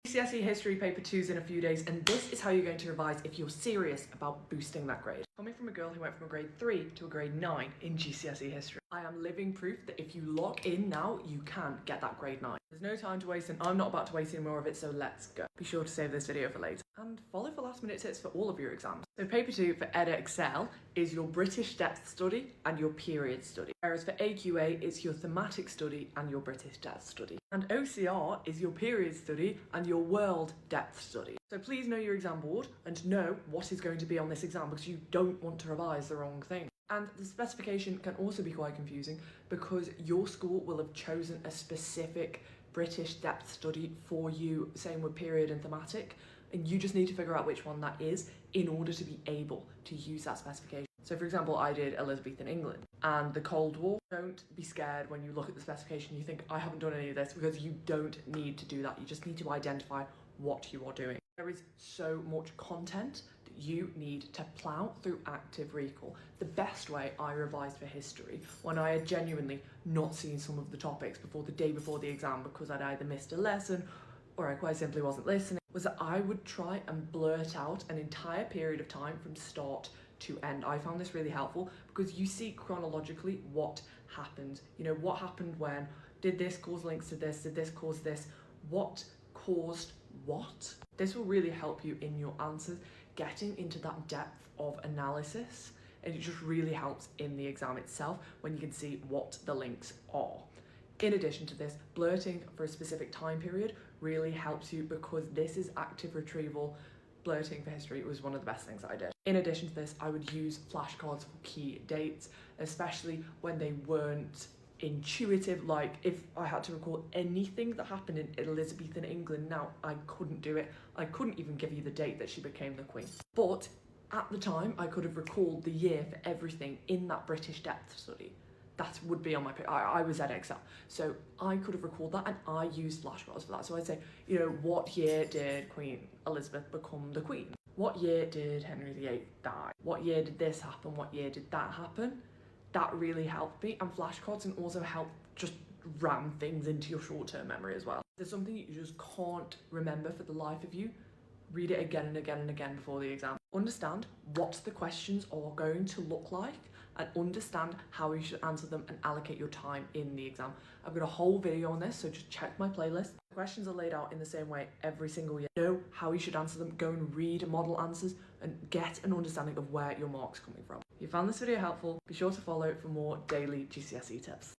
Gcse History Paper 2's in a few days, and this is how you're going to revise if you're serious about boosting that grade. Coming from a girl who went from a grade 3 to a grade 9 in Gcse History, I am living proof that if you lock in now, you can get that grade 9. There's no time to waste, and I'm not about to waste any more of it, so let's go. Be sure to save this video for later. And follow for last minute tips for all of your exams. So Paper 2 for Excel is your British depth study and your period study. Whereas for AQA, it's your thematic study and your British depth study. And OCR is your period study and your world depth study. So please know your exam board and know what is going to be on this exam, because you don't want to revise the wrong thing. And the specification can also be quite confusing because your school will have chosen a specific British depth study for you, same with period and thematic, and you just need to figure out which one that is in order to be able to use that specification. So for example, I did Elizabethan England and the Cold War. Don't be scared when you look at the specification you think, I haven't done any of this, because you don't need to do that. You just need to identify what you are doing. There is so much content that you need to plough through active recall. The best way I revised for history, when I had genuinely not seen some of the topics before the day before the exam because I'd either missed a lesson or I quite simply wasn't listening, was that I would try and blurt out an entire period of time from start to end. I found this really helpful because you see chronologically what happened. You know, what happened when, did this cause links to this, did this cause this, what caused what? This will really help you in your answers, getting into that depth of analysis, and it just really helps in the exam itself when you can see what the links are. In addition to this, blurting for a specific time period really helps you because this is active retrieval. Blurting for history was one of the best things I did. In addition to this, I would use flashcards for key dates, especially when they weren't intuitive. Like if I had to recall anything that happened in Elizabethan England now, I couldn't do it. I couldn't even give you the date that she became the queen. But at the time, I could have recalled the year for everything in that British depth study. That would be on my paper. I was at Excel, so I could have recalled that, and I used flashcards for that. So I'd say, you know, what year did Queen Elizabeth become the queen? What year did Henry VIII die? What year did this happen? What year did that happen? That really helped me, and flashcards can also help just ram things into your short-term memory as well. If there's something you just can't remember for the life of you, read it again and again and again before the exam. Understand what the questions are going to look like and understand how you should answer them and allocate your time in the exam. I've got a whole video on this, so just check my playlist. The questions are laid out in the same way every single year. Know how you should answer them, go and read model answers and get an understanding of where your mark's coming from. If you found this video helpful, be sure to follow for more daily GCSE tips.